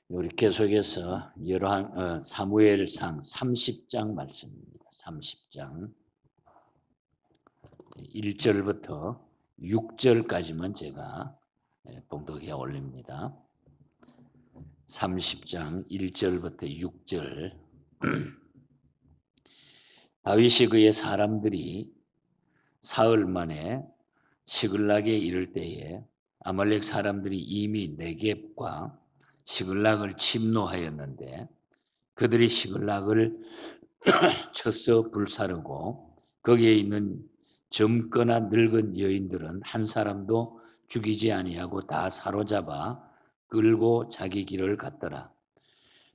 우리 계속해서 사무엘상 30장 말씀입니다. 30장 1절부터 6절까지만 제가 봉독해 올립니다. 30장 1절부터 6절. 다윗이 그의 사람들이 사흘 만에 시글락에 이를 때에 아말렉 사람들이 이미 네겝과 시글락을 침노하였는데 그들이 시글락을 쳐서 불사르고 거기에 있는 젊거나 늙은 여인들은 한 사람도 죽이지 아니하고 다 사로잡아 끌고 자기 길을 갔더라.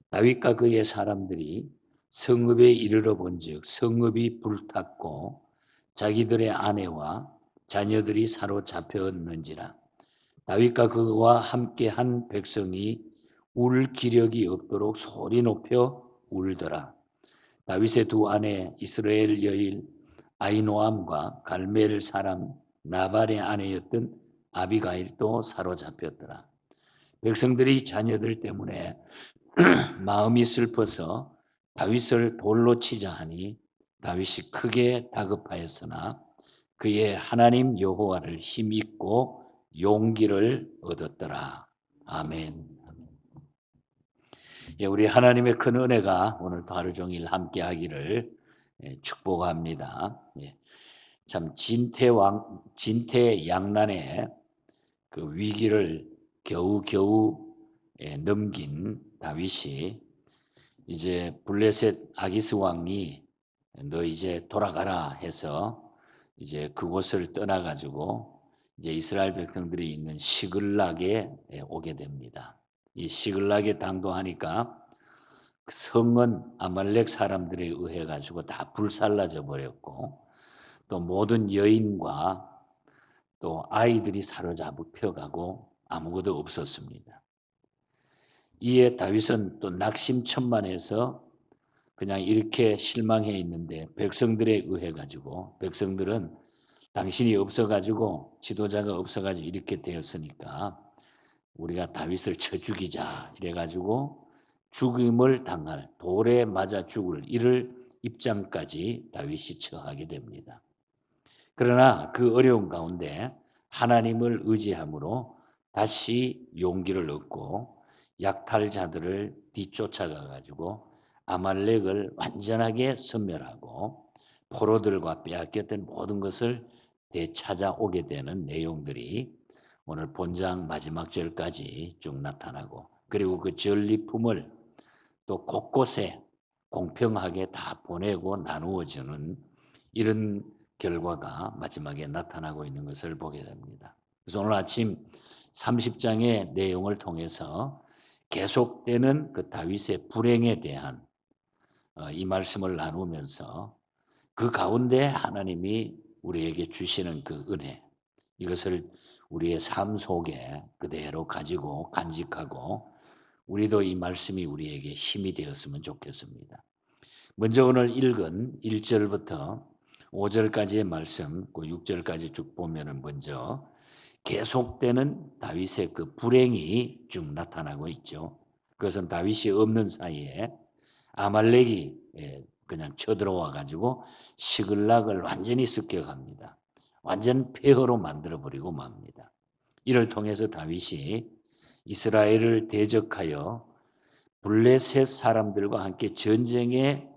다윗과 그의 사람들이 성읍에 이르러 본즉 성읍이 불탔고 자기들의 아내와 자녀들이 사로잡혔는지라. 다윗과 그와 함께 한 백성이 울 기력이 없도록 소리 높여 울더라. 다윗의 두 아내 이스라엘 여인 아히노암과 갈멜 사람 나발의 아내였던 아비가일도 사로잡혔더라. 백성들이 자녀들 때문에 마음이 슬퍼서 다윗을 돌로 치자 하니 다윗이 크게 다급하였으나 그의 하나님 여호와를 힘입고 용기를 얻었더라. 아멘. 우리 하나님의 큰 은혜가 오늘도 하루 종일 함께하기를 축복합니다. 참 진퇴양난의 그 위기를 겨우겨우 넘긴 다윗이 이제 블레셋 아기스 왕이 너 이제 돌아가라 해서 이제 그곳을 떠나가지고 이제 이스라엘 백성들이 있는 시글락에 오게 됩니다. 이 시글락에 당도하니까 성은 아말렉 사람들에 의해 가지고 다 불살라져 버렸고 또 모든 여인과 또 아이들이 사로잡혀 가고 아무것도 없었습니다. 이에 다윗은 또 낙심천만해서 그냥 이렇게 실망해 있는데 백성들에 의해 가지고 백성들은 당신이 없어가지고 지도자가 없어가지고 이렇게 되었으니까 우리가 다윗을 쳐 죽이자 이래가지고 죽임을 당할 돌에 맞아 죽을 이를 입장까지 다윗이 처하게 됩니다. 그러나 그 어려운 가운데 하나님을 의지함으로 다시 용기를 얻고 약탈자들을 뒤쫓아가 가지고 아말렉을 완전하게 섬멸하고 포로들과 빼앗겼던 모든 것을 되찾아오게 되는 내용들이 오늘 본장 마지막 절까지 쭉 나타나고 그리고 그 전리품을 또 곳곳에 공평하게 다 보내고 나누어 주는 이런 결과가 마지막에 나타나고 있는 것을 보게 됩니다. 그래서 오늘 아침 30장의 내용을 통해서 계속되는 그 다윗의 불행에 대한 이 말씀을 나누면서 그 가운데 하나님이 우리에게 주시는 그 은혜, 이것을 우리의 삶 속에 그대로 가지고 간직하고 우리도 이 말씀이 우리에게 힘이 되었으면 좋겠습니다. 먼저 오늘 읽은 1절부터 5절까지의 말씀, 그 6절까지 쭉 보면은 먼저 계속되는 다윗의 그 불행이 쭉 나타나고 있죠. 그것은 다윗이 없는 사이에 아말렉이 그냥 쳐들어와 가지고 시글락을 완전히 습격합니다. 완전 폐허로 만들어버리고 맙니다. 이를 통해서 다윗이 이스라엘을 대적하여 블레셋 사람들과 함께 전쟁에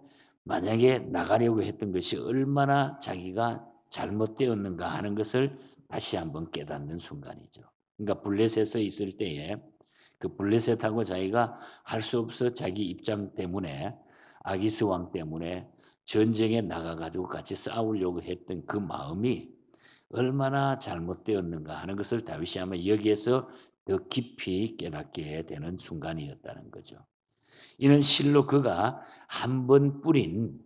만약에 나가려고 했던 것이 얼마나 자기가 잘못되었는가 하는 것을 다시 한번 깨닫는 순간이죠. 그러니까 블레셋에 있을 때에 그 블레셋하고 자기가 할 수 없어 자기 입장 때문에 아기스 왕 때문에 전쟁에 나가가지고 같이 싸우려고 했던 그 마음이 얼마나 잘못되었는가 하는 것을 다윗이 아마 여기에서 더 깊이 깨닫게 되는 순간이었다는 거죠. 이는 실로 그가 한 번 뿌린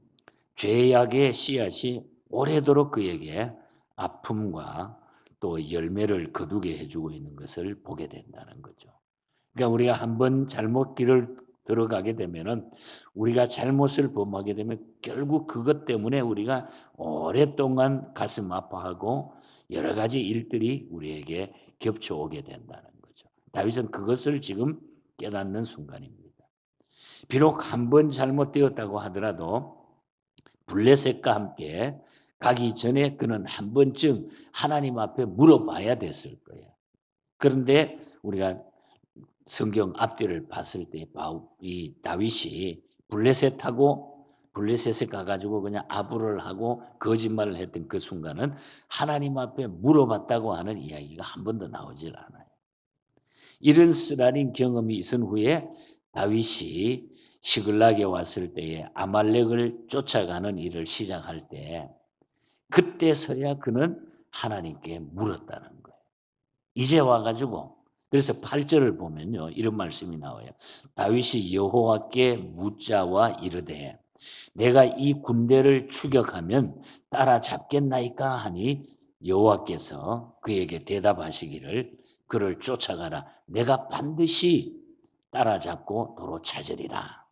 죄악의 씨앗이 오래도록 그에게 아픔과 또 열매를 거두게 해주고 있는 것을 보게 된다는 거죠. 그러니까 우리가 한 번 잘못 길을 들어가게 되면은 우리가 잘못을 범하게 되면 결국 그것 때문에 우리가 오랫동안 가슴 아파하고 여러 가지 일들이 우리에게 겹쳐오게 된다는 거죠. 다윗은 그것을 지금 깨닫는 순간입니다. 비록 한 번 잘못되었다고 하더라도 블레셋과 함께 가기 전에 그는 한 번쯤 하나님 앞에 물어봐야 됐을 거예요. 그런데 우리가 성경 앞뒤를 봤을 때 이 다윗이 블레셋에 가가지고 그냥 아부를 하고 거짓말을 했던 그 순간은 하나님 앞에 물어봤다고 하는 이야기가 한 번도 나오질 않아요. 이런 쓰라린 경험이 있은 후에 다윗이 시글락에 왔을 때에 아말렉을 쫓아가는 일을 시작할 때 그때서야 그는 하나님께 물었다는 거예요. 이제 와가지고 그래서 8절을 보면요 이런 말씀이 나와요. 다윗이 여호와께 묻자와 이르되 내가 이 군대를 추격하면 따라잡겠나이까 하니 여호와께서 그에게 대답하시기를 그를 쫓아가라. 내가 반드시 따라잡고 도로 찾으리라.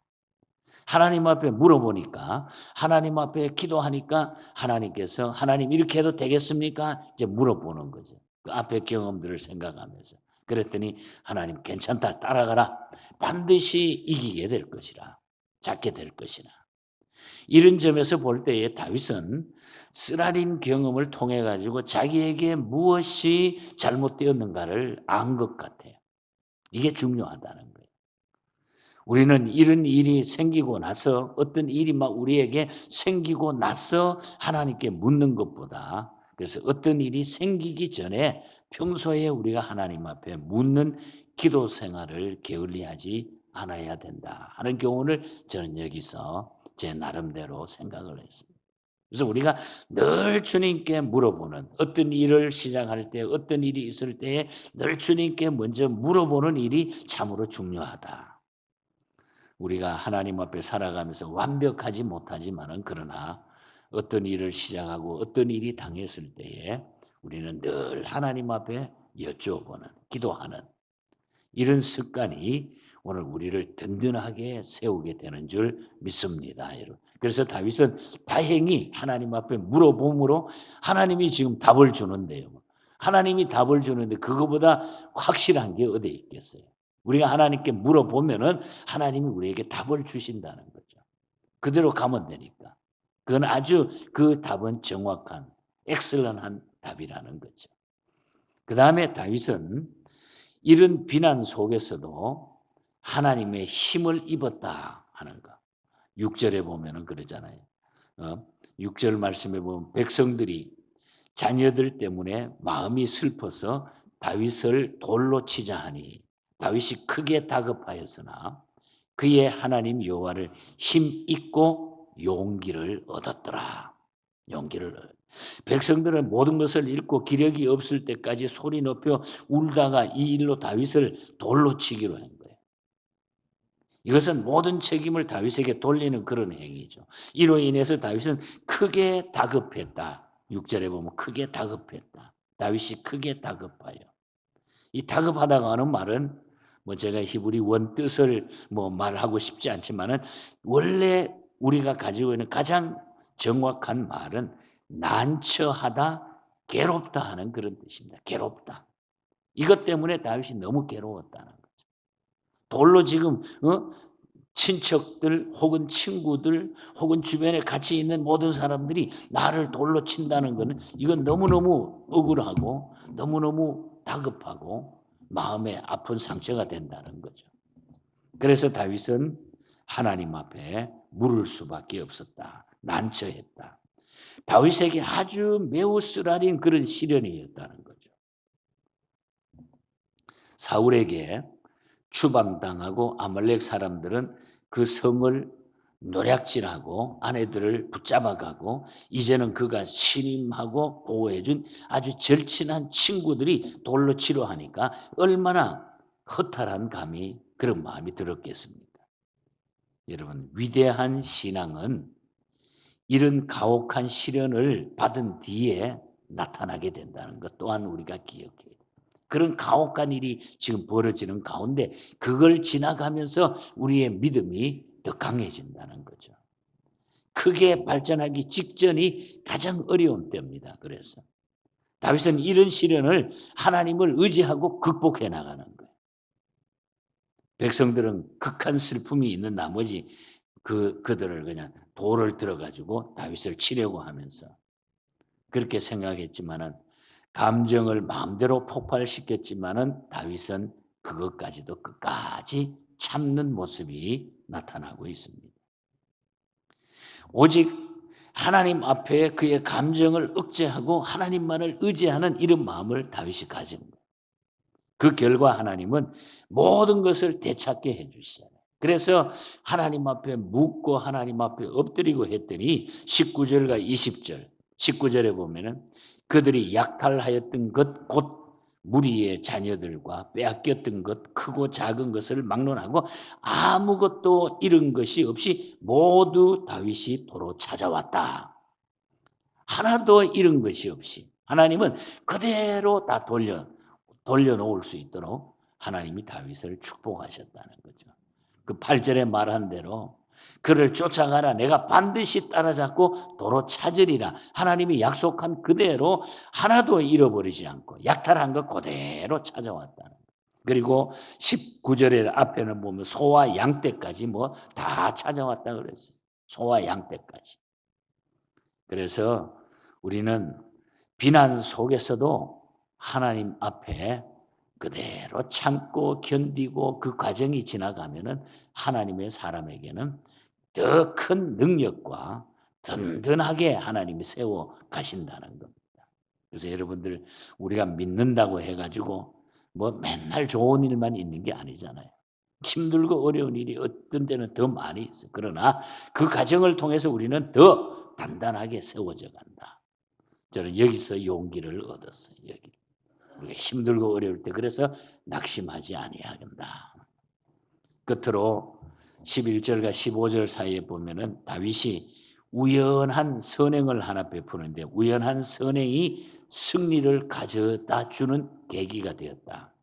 하나님 앞에 물어보니까 하나님 앞에 기도하니까 하나님께서 하나님 이렇게 해도 되겠습니까? 이제 물어보는 거죠. 그 앞의 경험들을 생각하면서. 그랬더니 하나님 괜찮다 따라가라. 반드시 이기게 될 것이라. 잡게 될 것이라. 이런 점에서 볼 때에 다윗은 쓰라린 경험을 통해 가지고 자기에게 무엇이 잘못되었는가를 안 것 같아요. 이게 중요하다는 거예요. 우리는 이런 일이 생기고 나서 어떤 일이 막 우리에게 생기고 나서 하나님께 묻는 것보다 그래서 어떤 일이 생기기 전에 평소에 우리가 하나님 앞에 묻는 기도 생활을 게을리하지 않아야 된다 하는 교훈을 저는 여기서 제 나름대로 생각을 했습니다. 그래서 우리가 늘 주님께 물어보는 어떤 일을 시작할 때 어떤 일이 있을 때에 늘 주님께 먼저 물어보는 일이 참으로 중요하다. 우리가 하나님 앞에 살아가면서 완벽하지 못하지만은 그러나 어떤 일을 시작하고 어떤 일이 당했을 때에 우리는 늘 하나님 앞에 여쭤보는 기도하는 이런 습관이 오늘 우리를 든든하게 세우게 되는 줄 믿습니다, 여러분. 그래서 다윗은 다행히 하나님 앞에 물어봄으로 하나님이 지금 답을 주는데요. 하나님이 답을 주는데 그거보다 확실한 게 어디 있겠어요? 우리가 하나님께 물어보면은 하나님이 우리에게 답을 주신다는 거죠. 그대로 가면 되니까. 그건 아주 그 답은 정확한, 엑셀런한 답이라는 거죠. 그 다음에 다윗은 이런 비난 속에서도 하나님의 힘을 입었다 하는 거. 6절에 보면은 그러잖아요. 6절 말씀에 보면 백성들이 자녀들 때문에 마음이 슬퍼서 다윗을 돌로 치자 하니 다윗이 크게 다급하였으나 그의 하나님 여호와를 힘입고 용기를 얻었더라. 백성들은 모든 것을 잃고 기력이 없을 때까지 소리 높여 울다가 이 일로 다윗을 돌로 치기로 한 거예요. 이것은 모든 책임을 다윗에게 돌리는 그런 행위죠. 이로 인해서 다윗은 크게 다급했다. 6절에 보면 크게 다급했다. 다윗이 크게 다급하여. 이 다급하다고 하는 말은 제가 히브리 원 뜻을 말하고 싶지 않지만은 원래 우리가 가지고 있는 가장 정확한 말은 난처하다, 괴롭다 하는 그런 뜻입니다. 괴롭다. 이것 때문에 다윗이 너무 괴로웠다는 거죠. 돌로 지금 친척들 혹은 친구들 혹은 주변에 같이 있는 모든 사람들이 나를 돌로 친다는 것은 이건 너무너무 억울하고 너무너무 다급하고 마음에 아픈 상처가 된다는 거죠. 그래서 다윗은 하나님 앞에 물을 수밖에 없었다. 난처했다. 다윗에게 아주 매우 쓰라린 그런 시련이었다는 거죠. 사울에게 추방당하고 아말렉 사람들은 그 성을 노략질하고 아내들을 붙잡아가고 이제는 그가 신임하고 보호해준 아주 절친한 친구들이 돌로 치려 하니까 얼마나 허탈한 감이 그런 마음이 들었겠습니까? 여러분 위대한 신앙은 이런 가혹한 시련을 받은 뒤에 나타나게 된다는 것 또한 우리가 기억해야 돼요. 그런 가혹한 일이 지금 벌어지는 가운데 그걸 지나가면서 우리의 믿음이 더 강해진다는 거죠. 크게 발전하기 직전이 가장 어려운 때입니다. 그래서 다윗은 이런 시련을 하나님을 의지하고 극복해 나가는 거예요. 백성들은 극한 슬픔이 있는 나머지 그들을 그냥 돌을 들어 가지고 다윗을 치려고 하면서 그렇게 생각했지만은 감정을 마음대로 폭발시켰지만은 다윗은 그것까지도 끝까지 참는 모습이 나타나고 있습니다. 오직 하나님 앞에 그의 감정을 억제하고 하나님만을 의지하는 이런 마음을 다윗이 가진 거예요. 그 결과 하나님은 모든 것을 되찾게 해 주시잖아요. 그래서 하나님 앞에 묻고 하나님 앞에 엎드리고 했더니 19절과 20절, 19절에 보면은 그들이 약탈하였던 것 곧 무리의 자녀들과 빼앗겼던 것 크고 작은 것을 막론하고 아무것도 잃은 것이 없이 모두 다윗이 도로 찾아왔다. 하나도 잃은 것이 없이 하나님은 그대로 다 돌려놓을 수 있도록 하나님이 다윗을 축복하셨다는 거죠. 그 8절에 말한 대로 그를 쫓아가라 내가 반드시 따라잡고 도로 찾으리라. 하나님이 약속한 그대로 하나도 잃어버리지 않고 약탈한 것 그대로 찾아왔다는 거예요. 그리고 19절에 앞에는 보면 소와 양떼까지 뭐 다 찾아왔다 그랬어요. 소와 양떼까지. 그래서 우리는 비난 속에서도 하나님 앞에 그대로 참고 견디고 그 과정이 지나가면은 하나님의 사람에게는 더 큰 능력과 든든하게 하나님이 세워 가신다는 겁니다. 그래서 여러분들 우리가 믿는다고 해가지고 뭐 맨날 좋은 일만 있는 게 아니잖아요. 힘들고 어려운 일이 어떤 때는 더 많이 있어요. 그러나 그 과정을 통해서 우리는 더 단단하게 세워져 간다. 저는 여기서 용기를 얻었어요. 여기. 우리가 힘들고 어려울 때 그래서 낙심하지 아니하겠다. 끝으로 11절과 15절 사이에 보면은 다윗이 우연한 선행을 하나 베푸는데 우연한 선행이 승리를 가져다 주는 계기가 되었다.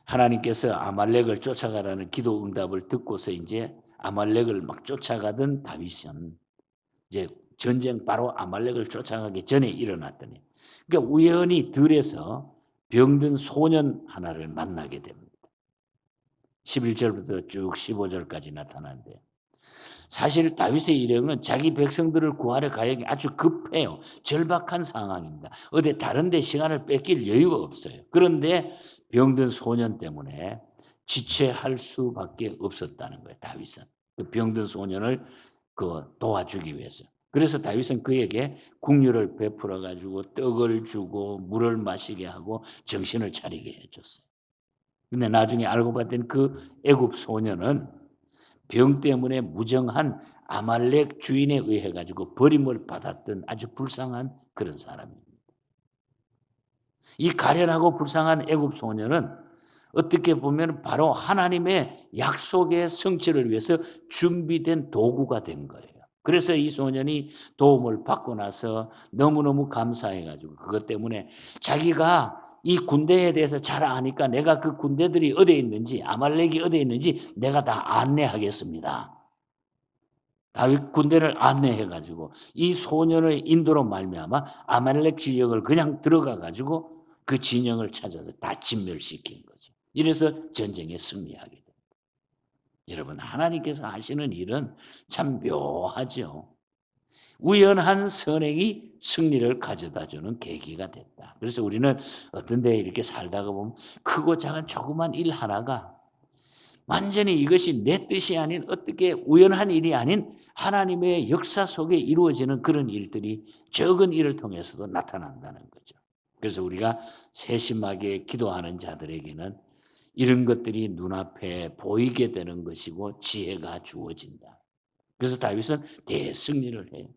하나님께서 아말렉을 쫓아가라는 기도 응답을 듣고서 이제 아말렉을 막 쫓아가던 다윗은 이제 전쟁 바로 아말렉을 쫓아가기 전에 일어났더니 그러니까 우연히 들에서 병든 소년 하나를 만나게 됩니다. 11절부터 쭉 15절까지 나타나는데 사실 다윗의 일행은 자기 백성들을 구하러 가기 아주 급해요. 절박한 상황입니다. 어디 다른 데 시간을 뺏길 여유가 없어요. 그런데 병든 소년 때문에 지체할 수밖에 없었다는 거예요. 다윗은. 그 병든 소년을 도와주기 위해서. 그래서 다윗은 그에게 국류를 베풀어 가지고 떡을 주고 물을 마시게 하고 정신을 차리게 해줬어요. 근데 나중에 알고 봤더니 그 애굽 소년은 병 때문에 무정한 아말렉 주인에 의해 가지고 버림을 받았던 아주 불쌍한 그런 사람입니다. 이 가련하고 불쌍한 애굽 소년은 어떻게 보면 바로 하나님의 약속의 성취를 위해서 준비된 도구가 된 거예요. 그래서 이 소년이 도움을 받고 나서 너무너무 감사해 가지고 그것 때문에 자기가 이 군대에 대해서 잘 아니까 내가 그 군대들이 어디에 있는지 아말렉이 어디에 있는지 내가 다 안내하겠습니다. 다윗 군대를 안내해 가지고 이 소년의 인도로 말미암아 아말렉 지역을 그냥 들어가 가지고 그 진영을 찾아서 다 진멸시킨 거죠. 이래서 전쟁에 승리하게 됩니다. 여러분 하나님께서 하시는 일은 참 묘하죠. 우연한 선행이 승리를 가져다주는 계기가 됐다. 그래서 우리는 어떤 데 이렇게 살다가 보면 크고 작은 조그만 일 하나가 완전히 이것이 내 뜻이 아닌 어떻게 우연한 일이 아닌 하나님의 역사 속에 이루어지는 그런 일들이 적은 일을 통해서도 나타난다는 거죠. 그래서 우리가 세심하게 기도하는 자들에게는 이런 것들이 눈앞에 보이게 되는 것이고 지혜가 주어진다. 그래서 다윗은 대승리를 해요.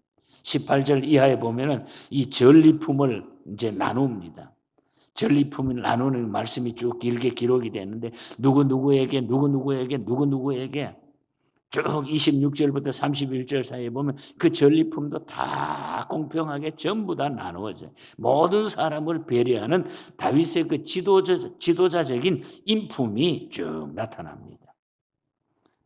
18절 이하에 보면은 이 전리품을 이제 나눕니다. 전리품을 나누는 말씀이 쭉 길게 기록이 되는데 누구누구에게 쭉 26절부터 31절 사이에 보면 그 전리품도 다 공평하게 전부 다 나누어져요. 모든 사람을 배려하는 다윗의 그 지도자적인 인품이 쭉 나타납니다.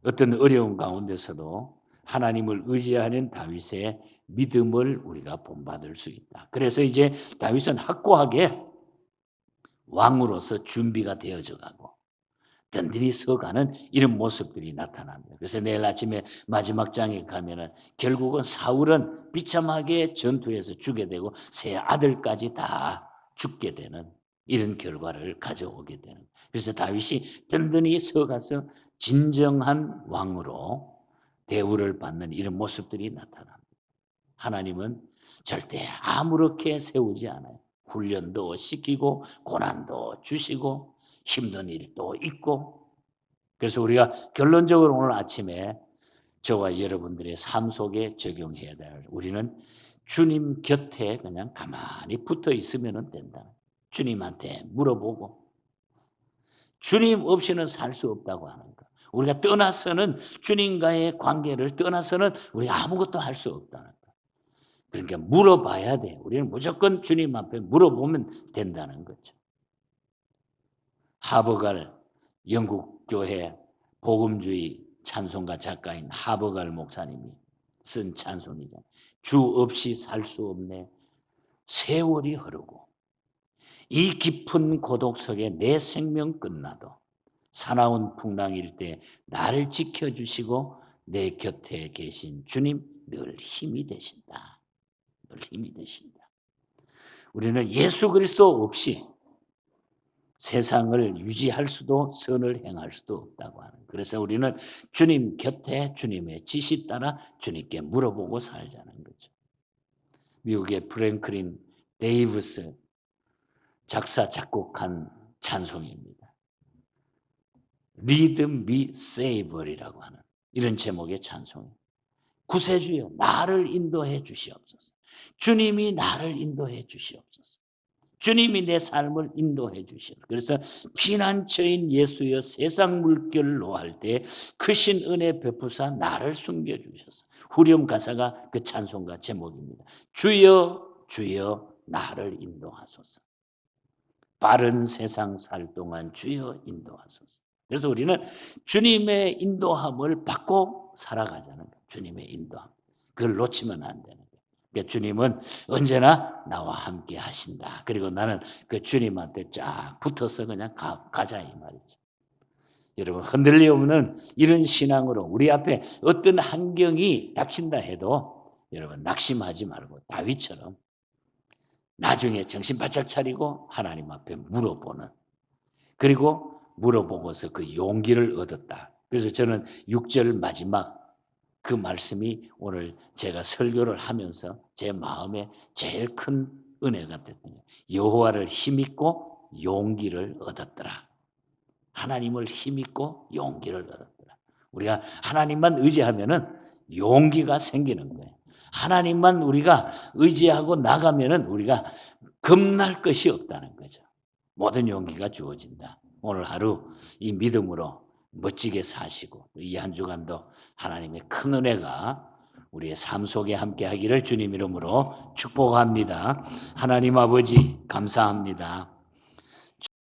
어떤 어려운 가운데서도 하나님을 의지하는 다윗의 믿음을 우리가 본받을 수 있다. 그래서 이제 다윗은 확고하게 왕으로서 준비가 되어져 가고 든든히 서가는 이런 모습들이 나타납니다. 그래서 내일 아침에 마지막 장에 가면은 결국은 사울은 비참하게 전투에서 죽게 되고 세 아들까지 다 죽게 되는 이런 결과를 가져오게 되는. 그래서 다윗이 든든히 서가서 진정한 왕으로 대우를 받는 이런 모습들이 나타납니다. 하나님은 절대 아무렇게 세우지 않아요. 훈련도 시키고 고난도 주시고 힘든 일도 있고. 그래서 우리가 결론적으로 오늘 아침에 저와 여러분들의 삶 속에 적용해야 될, 우리는 주님 곁에 그냥 가만히 붙어 있으면 된다. 주님한테 물어보고 주님 없이는 살 수 없다고 하는 것. 우리가 떠나서는, 주님과의 관계를 떠나서는 우리가 아무것도 할 수 없다는 것. 그러니까 물어봐야 돼. 우리는 무조건 주님 앞에 물어보면 된다는 거죠. 하버갈, 영국 교회 복음주의 찬송가 작가인 하버갈 목사님이 쓴 찬송이죠. 주 없이 살 수 없네. 세월이 흐르고 이 깊은 고독 속에 내 생명 끝나도 사나운 풍랑일 때 나를 지켜주시고 내 곁에 계신 주님 늘 힘이 되신다. 늘 힘이 되신다. 우리는 예수 그리스도 없이 세상을 유지할 수도 선을 행할 수도 없다고 하는. 그래서 우리는 주님 곁에 주님의 지시 따라 주님께 물어보고 살자는 거죠. 미국의 프랭클린 데이비스 작사 작곡한 찬송입니다. Lead me Savior이라고 하는 이런 제목의 찬송입니다. 구세주여 나를 인도해 주시옵소서. 주님이 나를 인도해 주시옵소서. 주님이 내 삶을 인도해 주시옵소서. 그래서 피난처인 예수여 세상 물결로 할 때 크신 은혜 베푸사 나를 숨겨주셔서. 후렴 가사가 그 찬송가 제목입니다. 주여 주여 나를 인도하소서. 빠른 세상 살 동안 주여 인도하소서. 그래서 우리는 주님의 인도함을 받고 살아가자는 거예요. 주님의 인도함. 그걸 놓치면 안 되는 거예요. 그러니까 주님은 언제나 나와 함께 하신다. 그리고 나는 그 주님한테 쫙 붙어서 그냥 가자 이 말이죠. 여러분 흔들림 없는 이런 신앙으로 우리 앞에 어떤 환경이 닥친다 해도 여러분 낙심하지 말고 다윗처럼 나중에 정신 바짝 차리고 하나님 앞에 물어보는, 그리고 물어보고서 그 용기를 얻었다. 그래서 저는 6절 마지막 그 말씀이 오늘 제가 설교를 하면서 제 마음에 제일 큰 은혜가 됐거든요. 여호와를 힘입고 용기를 얻었더라. 하나님을 힘입고 용기를 얻었더라. 우리가 하나님만 의지하면은 용기가 생기는 거예요. 하나님만 우리가 의지하고 나가면은 우리가 겁날 것이 없다는 거죠. 모든 용기가 주어진다. 오늘 하루 이 믿음으로 멋지게 사시고 이 한 주간도 하나님의 큰 은혜가 우리의 삶 속에 함께 하기를 주님 이름으로 축복합니다. 하나님 아버지 감사합니다.